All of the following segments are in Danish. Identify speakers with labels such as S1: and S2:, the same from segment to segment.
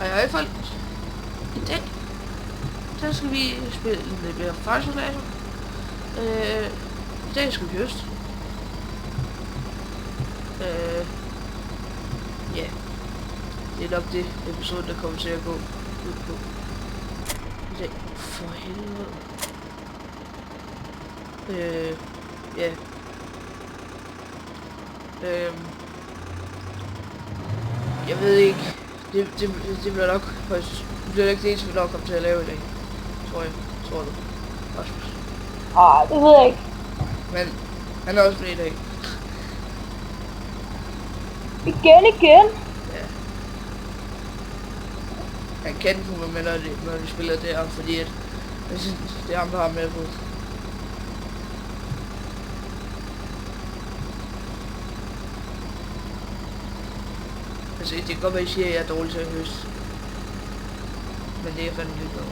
S1: Og i hvert fald i dag, der skal vi spille lidt mere Farming Simulator. I dag skal vi høste. Ja, det er nok det episode, der kommer til at gå ud på i dag. For helvede. Ja. Jeg ved ikke. Det bliver nok højst. Det bliver ikke det eneste, vi nok kommer til at lave i dag. Tror jeg. Tror du? Rasmus.
S2: Det ved jeg ikke.
S1: Men han er også med i dag.
S2: Igen.
S1: Ja. Han kan kunne med, når vi spiller det her, fordi at jeg synes, det er ham, der har med på. Altså, det kan godt være, at I siger, at jeg er dårlig til at høste. Men det er fandme lidt godt.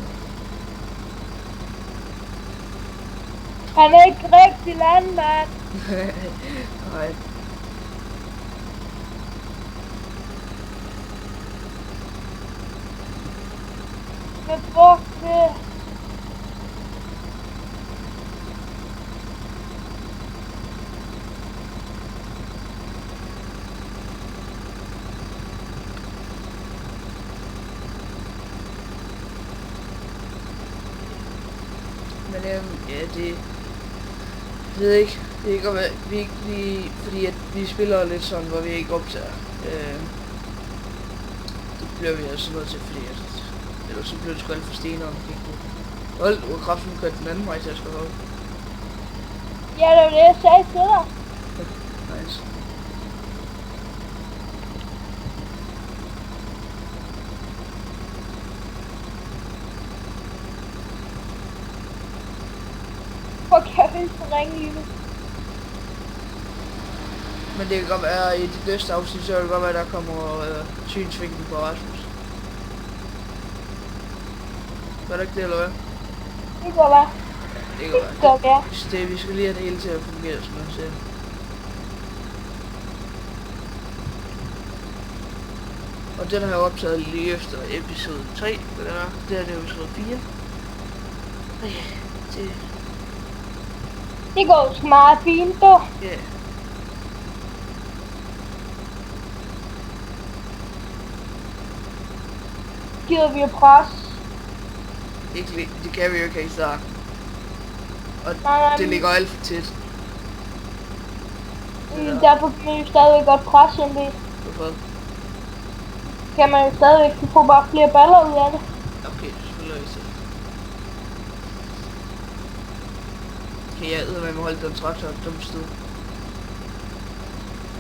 S2: Han er ikke rigtig landmand.
S1: Nej.
S2: Med brugte.
S1: Men ja, det ved jeg ikke. Det er godt, vi fordi at vi spiller lidt sådan, hvor vi ikke optager. Det bliver vi altså nødt til, fordi at ellers så bliver det sgu alt for stenere. Hold, hvor kraften kørte den anden vej til at skal holde.
S2: Ja, det var det, jeg sagde til dig.
S1: Nice.
S2: Hvor kan jeg så ringe lige nu?
S1: Men det kan godt være, at i det næste afsnit, så kan det godt være, at der kommer synsvinkel på Rasmus. Var det ikke det, eller hvad?
S2: Det går være.
S1: Det kan
S2: Det går være.
S1: Vi skal lige have det hele til at fungere, som man siger. Og den har jeg optaget lige efter episode 3, eller det er det episode 4. Og ja,
S2: Det går sgu meget fint, du.
S1: ja.
S2: Gider vi at presse?
S1: Det kan vi jo ikke i starten. Og
S2: Nej.
S1: det ligger alt for tæt.
S2: Derfor kan man jo stadigvæk godt presse en del.
S1: Hvorfor?
S2: Kan man jo stadigvæk få bare flere baller ud af det.
S1: Okay, selvfølgelig ikke. Kan jeg eddermame holde den traktor et dumt sted?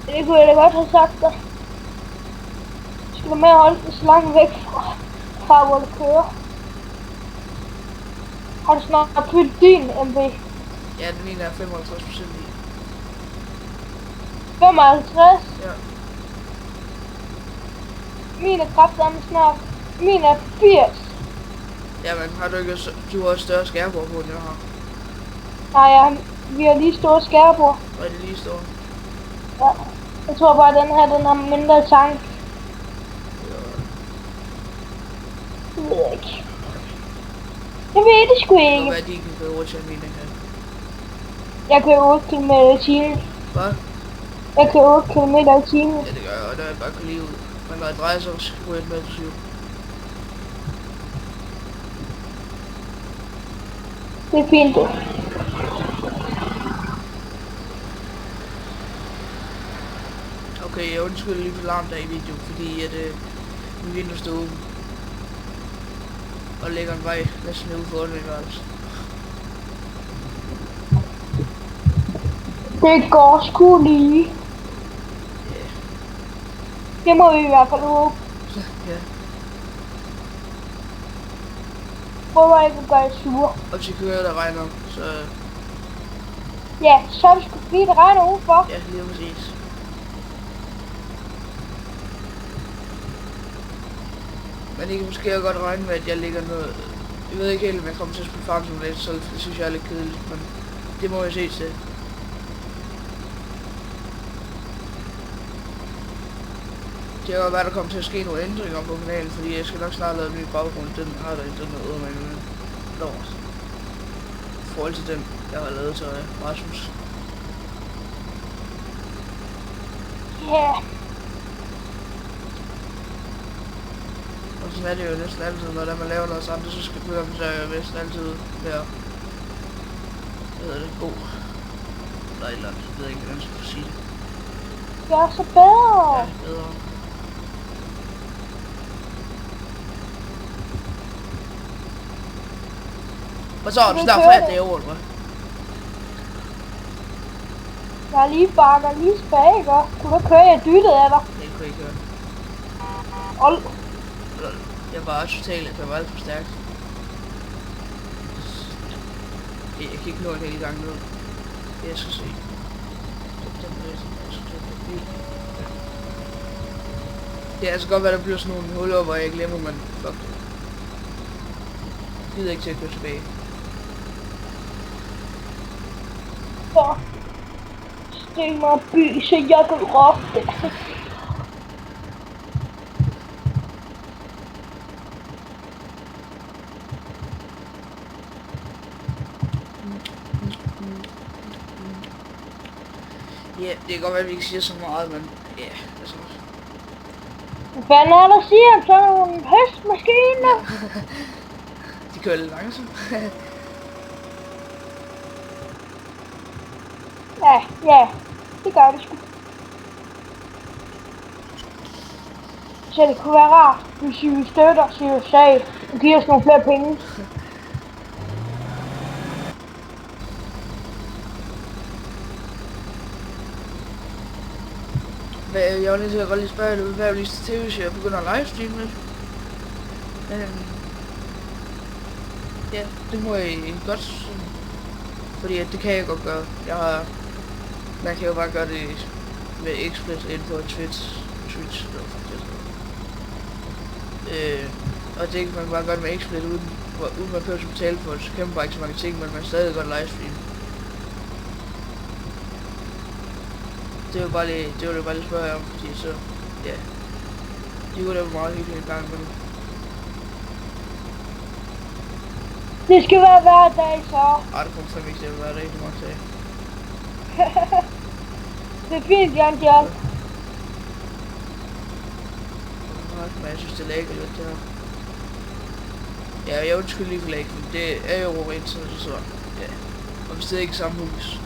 S2: Det kunne jeg da godt have sagt dig. Skal du med at holde den så langt væk fra hvor du kører? Har du snart fyldt din MB?
S1: Ja, den ene er 55% i.
S2: 55?
S1: Ja.
S2: Min er kraftedeme snart. Min er 80.
S1: Jamen, har du ikke du har også større skærbord på, end jeg har?
S2: Nej, vi har lige store skærebord.
S1: Og det lige står.
S2: Ja. Jeg tror bare, at den her, den har mindre tank. Jeg ved ikke. Jeg ved det sgu
S1: Det kan
S2: ikke.
S1: være, at de ikke kan køre hurtigere end mine kan.
S2: Jeg kører 8 km i timen.
S1: Hvad?
S2: Jeg kører 8 km i timen.
S1: Ja, det gør jeg, og der er bare lige ud. Men når jeg drejer sig, så går jeg med til 7.
S2: Det er fint, du.
S1: Okay, jeg undskylder lige for larm der i videoen, fordi at min vindue står åben. Og lægger en vej næsten ude for undervejs.
S2: Det går sgu lige.
S1: Ja.
S2: Det må vi i hvert fald håbe.
S1: Ja.
S2: Prøver ikke at gøre sure.
S1: Og til kører der regner, så
S2: Ja, så er det sgu fordi, det regner udenfor.
S1: ja, lige præcis. Men det kan måske godt regne med, at jeg ligger noget. Jeg ved ikke helt, om jeg kommer til at spille Farming Simulator, så det synes jeg er lidt kedeligt, men det må jeg se til. Det kan godt være, der kommer til at ske nogle ændringer på kanalen, fordi jeg skal nok snart lave en ny baggrund. Den har der ikke noget med lort. I forhold til den, jeg har lavet til Rasmus.
S2: Ja.
S1: Og sådan er det jo næsten altid, når man laver noget sammen, så skal man så næsten altid være, hvad hedder det, god. Eller et eller andet, jeg ved ikke, hvordan jeg skal sige det.
S2: Gør så bedre.
S1: Ja, bedre. Og så er du snart færdig det år, hva'?
S2: Jeg lige bakker lige tilbage, ikke? Kunne du køre, jeg dyttede af dig?
S1: Det kunne jeg ikke høre.
S2: Hold.
S1: Jeg var totalt, jeg var alt for stærkt. Jeg kan ikke nå en hel gang ned. Jeg skal se. Det er altså godt, hvad der bliver sådan nogle huller, hvor jeg glemmer, men fuck det. Jeg gider ikke til at køre tilbage.
S2: Så. Stil mig by, så jeg kan råbe det.
S1: Ja, det kan godt være, at vi ikke siger så meget, men ja, altså.
S2: Hvad fanden er der siger om sådan nogle høstmaskiner?
S1: De kører lidt langsomt.
S2: Ja, det gør det sgu. Så det kunne være rart, hvis vi støtter USA og giver os nogle flere penge.
S1: Jeg var lige til at godt lige spørge dig, hvad vil lige til, hvis jeg begynder at livestreame lidt? Ja, det må jeg godt, fordi det kan jeg godt gøre. Man kan jo bare gøre det med XSplit ind på Twitch, og det kan man bare gøre med XSplit uden man behøver at betale for det, så kan man bare ikke så mange ting, men man stadig godt livestream. Det var bare lige spørge om, fordi så, ja, det kunne da være meget hyggeligt en gang imellem.
S2: Det skal være hver dag så.
S1: Ej, det kommer fandme ikke til at være rigtig mange dage.
S2: Det er fint, Jan Jan.
S1: Men jeg synes, det lægger lidt det her. Ja, jeg undskyld lige for læggen, men det er jo rent sådan, så ja. Og hvis det er ikke samme hus.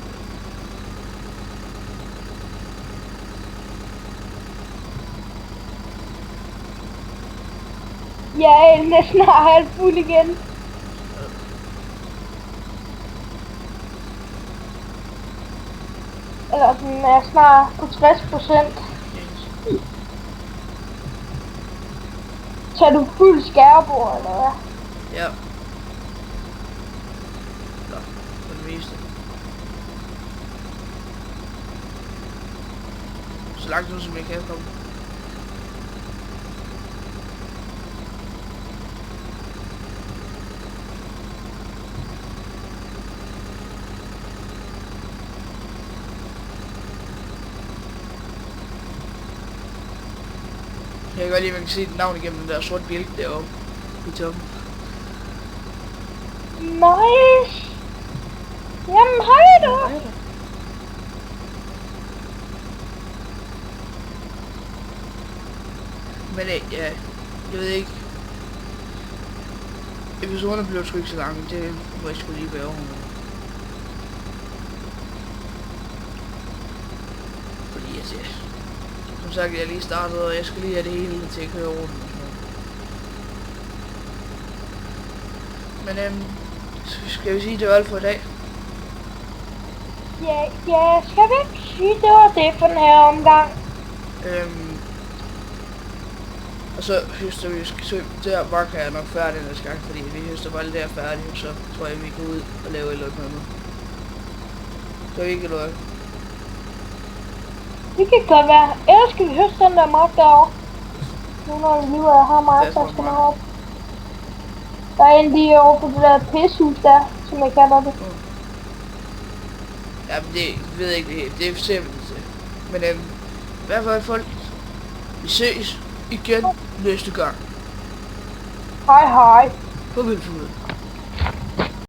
S2: Ja, den er snart halvt fuld igen. Eller den er snart på 60%. Så er du fuld skærbord, eller hvad?
S1: Ja. Nå, for det meste. Så langt ud som jeg kan komme. Jeg kan godt lide, at man kan se et navn igennem den der sorte bjælke deroppe i toppen.
S2: Nice! Jamen, hej du!
S1: Men ja, jeg ved ikke. Episoderne blev sgu ikke så lange, det må jeg sgu lige være over med. Fordi jeg siger, som sagt, jeg lige startede, og jeg skal lige have det hele til at køre rundt. Men skal vi sige, det var alt for i dag?
S2: Ja, skal vi ikke sige, det var det for den her omgang?
S1: Og så høster vi, der var kan jeg nok færdig næste gang, fordi vi høster bare lidt der færdigt, så tror jeg, vi kan ud og lave et eller andet. Så vi ikke noget.
S2: Det kan godt være. Ellers skal vi høste den der map derovre. Nu når vi lige har meget, så skal man op. Der er en lige over på det der pishus der, som jeg kalder det.
S1: Ja, men det ved jeg ikke helt. Det ser vi til. Men i hvert fald folk, Vi ses igen næste gang.
S2: Hej hej.
S1: Farvel, farvel.